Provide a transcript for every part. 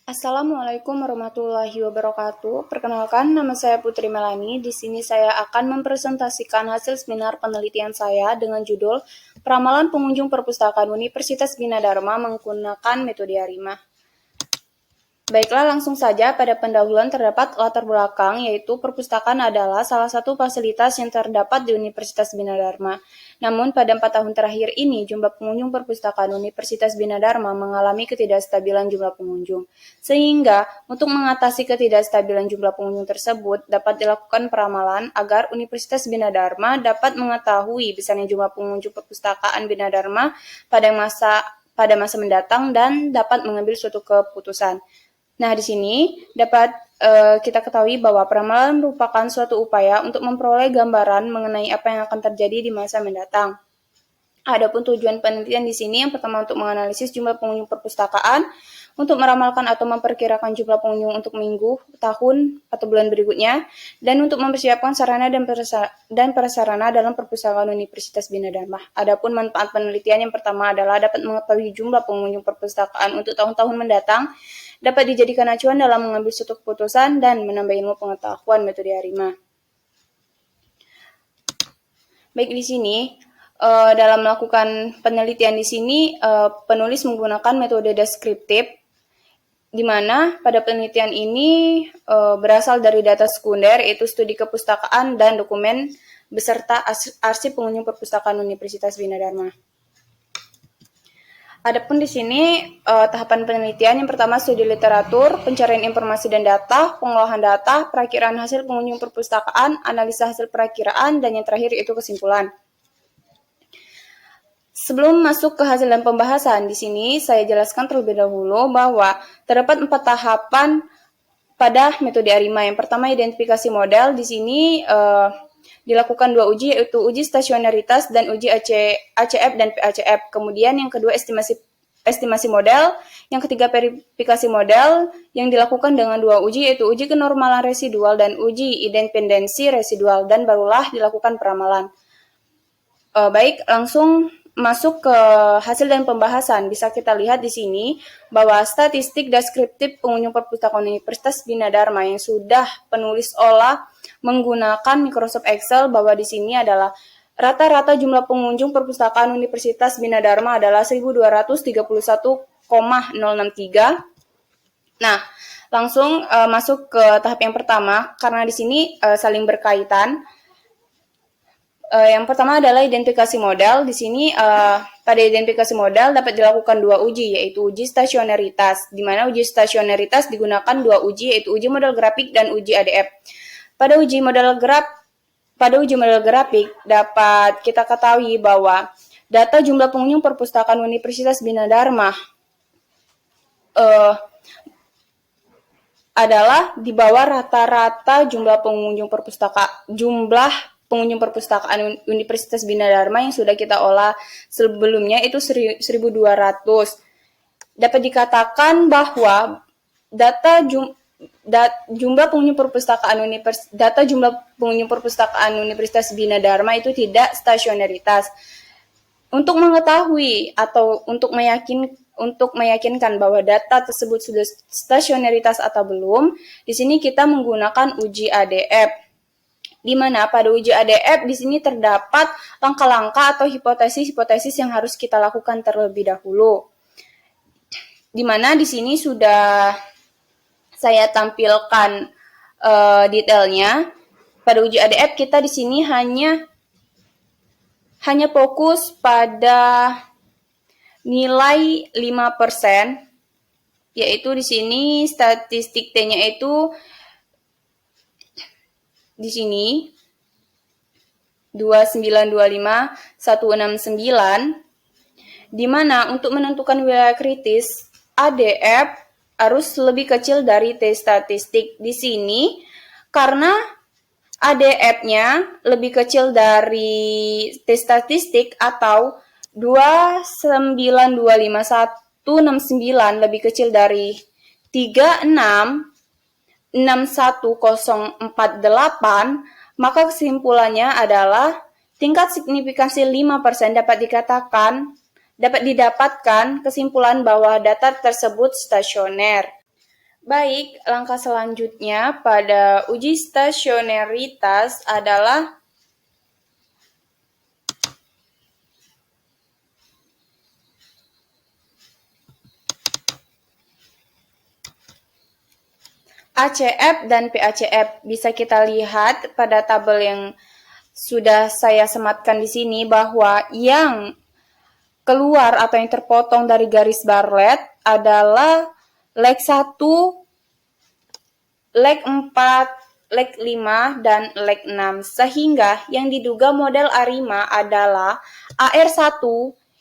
Assalamualaikum warahmatullahi wabarakatuh. Perkenalkan, nama saya Putri Melani. Di sini saya akan mempresentasikan hasil seminar penelitian saya dengan judul Peramalan Pengunjung Perpustakaan Universitas Bina Dharma menggunakan metode ARIMA. Baiklah, langsung saja pada pendahuluan terdapat latar belakang, yaitu perpustakaan adalah salah satu fasilitas yang terdapat di Universitas Bina Dharma. Namun, pada 4 tahun terakhir ini, jumlah pengunjung perpustakaan Universitas Bina Dharma mengalami ketidakstabilan jumlah pengunjung. Sehingga, untuk mengatasi ketidakstabilan jumlah pengunjung tersebut, dapat dilakukan peramalan agar Universitas Bina Dharma dapat mengetahui besarnya jumlah pengunjung perpustakaan Bina Dharma pada masa mendatang dan dapat mengambil suatu keputusan. Nah, di sini dapat kita ketahui bahwa peramalan merupakan suatu upaya untuk memperoleh gambaran mengenai apa yang akan terjadi di masa mendatang. Adapun tujuan penelitian di sini yang pertama untuk menganalisis jumlah pengunjung perpustakaan, untuk meramalkan atau memperkirakan jumlah pengunjung untuk minggu, tahun, atau bulan berikutnya, dan untuk mempersiapkan sarana dan prasarana dalam perpustakaan Universitas Bina Dharma. Adapun manfaat penelitian yang pertama adalah dapat mengetahui jumlah pengunjung perpustakaan untuk tahun-tahun mendatang, dapat dijadikan acuan dalam mengambil suatu keputusan dan menambah ilmu pengetahuan metode ARIMA. Baik, di sini dalam melakukan penelitian di sini penulis menggunakan metode deskriptif, di mana pada penelitian ini berasal dari data sekunder, yaitu studi kepustakaan dan dokumen beserta arsip pengunjung perpustakaan Universitas Bina Dharma. Adapun di sini tahapan penelitian yang pertama studi literatur, pencarian informasi dan data, pengolahan data, perakiraan hasil pengunjung perpustakaan, analisa hasil perakiraan, dan yang terakhir itu kesimpulan. Sebelum masuk ke hasil dan pembahasan, di sini saya jelaskan terlebih dahulu bahwa terdapat 4 tahapan pada metode ARIMA. Yang pertama identifikasi model. Di sini dilakukan 2 uji, yaitu uji stasionaritas dan uji ACF dan PACF. Kemudian yang kedua estimasi model, yang ketiga verifikasi model yang dilakukan dengan 2 uji, yaitu uji kenormalan residual dan uji independensi residual, dan barulah dilakukan peramalan. Baik, langsung masuk ke hasil dan pembahasan. Bisa kita lihat di sini bahwa statistik deskriptif pengunjung perpustakaan Universitas Bina Dharma yang sudah penulis olah menggunakan Microsoft Excel, bahwa di sini adalah rata-rata jumlah pengunjung perpustakaan Universitas Bina Dharma adalah 1.231,063. Nah, langsung masuk ke tahap yang pertama, karena di sini saling berkaitan. Yang pertama adalah identifikasi modal. Di sini pada identifikasi modal dapat dilakukan 2 uji, yaitu uji stasionaritas, di mana uji stasionaritas digunakan 2 uji, yaitu uji model grafik dan uji ADF. Pada uji model grafik dapat kita ketahui bahwa data jumlah pengunjung perpustakaan Universitas Bina Dharma adalah di bawah rata-rata jumlah pengunjung perpustakaan Universitas Bina Dharma yang sudah kita olah sebelumnya, itu 1.200. Dapat dikatakan bahwa jumlah pengunjung perpustakaan Universitas Bina Dharma itu tidak stasionaritas. Untuk mengetahui atau untuk meyakinkan bahwa data tersebut sudah stasionaritas atau belum, di sini kita menggunakan uji ADF. Di mana pada uji ADF di sini terdapat langkah-langkah atau hipotesis yang harus kita lakukan terlebih dahulu. Di mana di sini sudah saya tampilkan detailnya. Pada uji ADF kita di sini hanya fokus pada nilai 5%, yaitu di sini statistik T-nya itu di sini 2925169, di mana untuk menentukan wilayah kritis ADF harus lebih kecil dari T statistik. Di sini karena ADF-nya lebih kecil dari T statistik atau 2925169 lebih kecil dari 366148, maka kesimpulannya adalah tingkat signifikansi 5% dapat didapatkan kesimpulan bahwa data tersebut stasioner. Baik, langkah selanjutnya pada uji stasionaritas adalah ACF dan PACF. Bisa kita lihat pada tabel yang sudah saya sematkan di sini bahwa yang keluar atau yang terpotong dari garis barlet adalah leg 1, leg 4, leg 5, dan leg 6. Sehingga yang diduga model ARIMA adalah AR1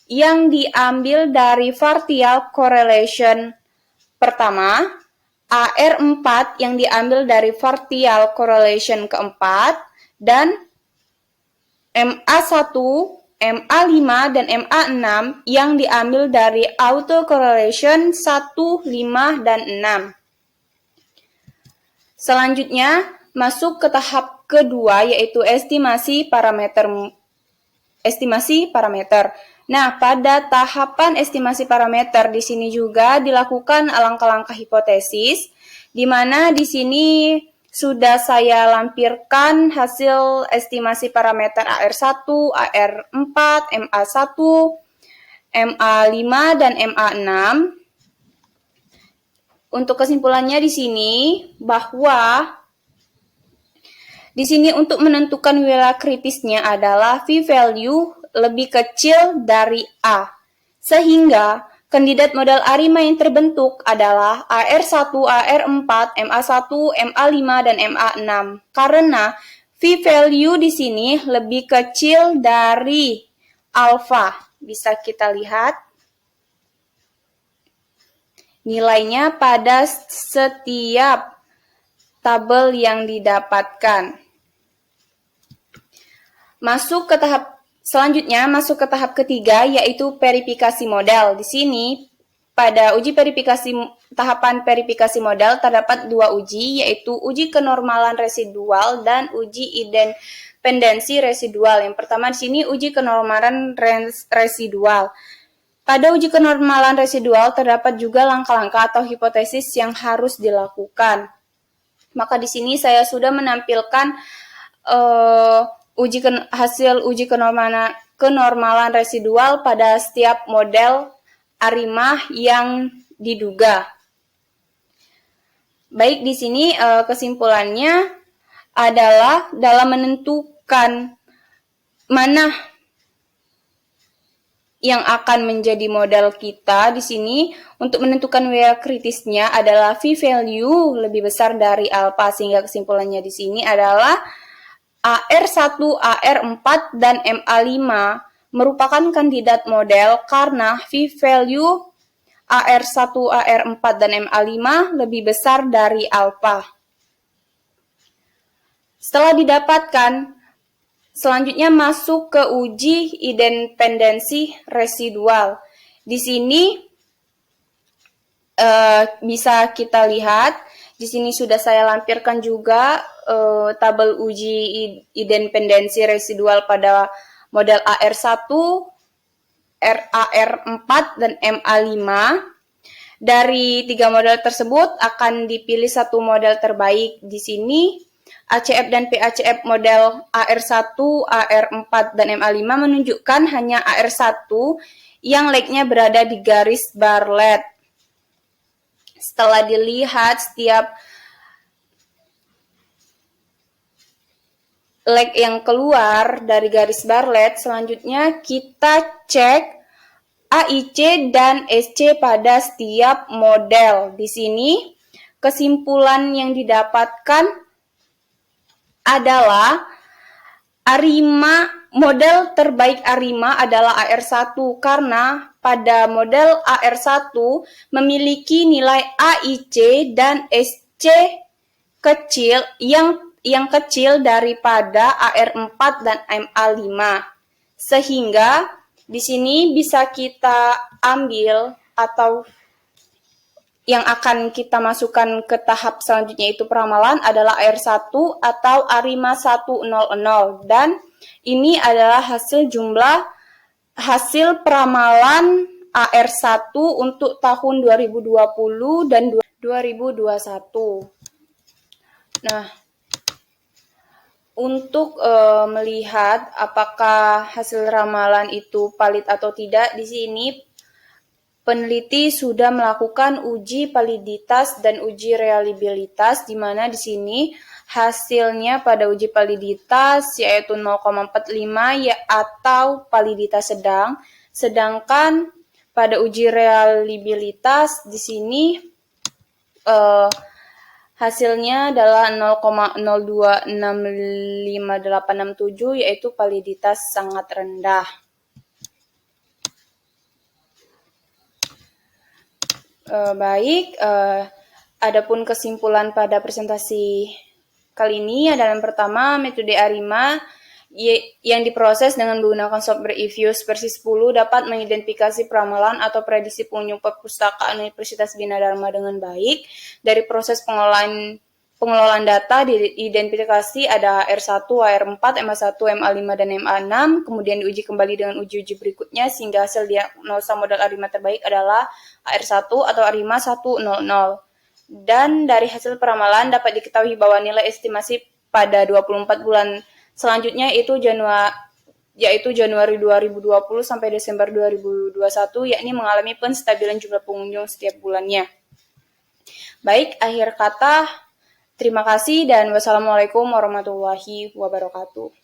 yang diambil dari partial correlation pertama, AR4 yang diambil dari partial correlation keempat, dan MA1, MA5, dan MA6 yang diambil dari autocorrelation 1, 5, dan 6. Selanjutnya, masuk ke tahap kedua, yaitu estimasi parameter. Nah, pada tahapan estimasi parameter di sini juga dilakukan langkah-langkah hipotesis, di mana di sini sudah saya lampirkan hasil estimasi parameter AR1, AR4, MA1, MA5, dan MA6. Untuk kesimpulannya di sini bahwa di sini untuk menentukan wilayah kritisnya adalah V-value lebih kecil dari A. Sehingga kandidat model ARIMA yang terbentuk adalah AR1, AR4, MA1, MA5, dan MA6. Karena V-value di sini lebih kecil dari alfa. Bisa kita lihat nilainya pada setiap tabel yang didapatkan. Masuk ke tahap ketiga, yaitu verifikasi model. Di sini pada tahapan verifikasi model terdapat dua uji, yaitu uji kenormalan residual dan uji independensi residual. Yang pertama di sini uji kenormalan residual. Pada uji kenormalan residual terdapat juga langkah-langkah atau hipotesis yang harus dilakukan. Maka di sini saya sudah menampilkan hasil uji kenormalan residual pada setiap model ARIMA yang diduga. Baik, di sini kesimpulannya adalah dalam menentukan mana yang akan menjadi model kita di sini untuk menentukan wilayah kritisnya adalah V-value lebih besar dari alpha, sehingga kesimpulannya di sini adalah AR1, AR4, dan MA5 merupakan kandidat model karena V-value AR1, AR4, dan MA5 lebih besar dari alpha. Setelah didapatkan, selanjutnya masuk ke uji independensi residual. Di sini bisa kita lihat, di sini sudah saya lampirkan juga tabel uji independensi residual pada model AR1, AR4, dan MA5. Dari tiga model tersebut akan dipilih satu model terbaik. Di sini ACF dan PACF model AR1, AR4, dan MA5 menunjukkan hanya AR1 yang legnya berada di garis barlet. Setelah dilihat setiap leg yang keluar dari garis barlet, selanjutnya kita cek AIC dan SC pada setiap model. Di sini kesimpulan yang didapatkan adalah model terbaik ARIMA adalah AR1 karena pada model AR1 memiliki nilai AIC dan SC kecil yang kecil daripada AR4 dan MA5. Sehingga di sini bisa kita ambil atau yang akan kita masukkan ke tahap selanjutnya itu peramalan adalah AR1 atau ARIMA 100, dan ini adalah hasil peramalan AR1 untuk tahun 2020 dan 2021. Nah, untuk melihat apakah hasil ramalan itu valid atau tidak, di sini peneliti sudah melakukan uji validitas dan uji reliabilitas, di mana di sini hasilnya pada uji validitas yaitu 0,45 ya, atau validitas sedang, sedangkan pada uji reliabilitas di sini hasilnya adalah 0,026587 yaitu validitas sangat rendah. Adapun kesimpulan pada presentasi kali ini adalah yang pertama, metode ARIMA yang diproses dengan menggunakan software eViews versi 10 dapat mengidentifikasi peramalan atau prediksi pengunjung perpustakaan Universitas Bina Dharma dengan baik. Dari proses pengelolaan data diidentifikasi ada HR1, HR4, MA1, MA5, dan MA6, kemudian diuji kembali dengan uji-uji berikutnya sehingga hasil diagnosa model ARIMA terbaik adalah HR1 atau ARIMA 100. Dan dari hasil peramalan dapat diketahui bahwa nilai estimasi pada 24 bulan selanjutnya yaitu Januari 2020 sampai Desember 2021, yakni mengalami penstabilan jumlah pengunjung setiap bulannya. Baik, akhir kata, terima kasih dan wassalamualaikum warahmatullahi wabarakatuh.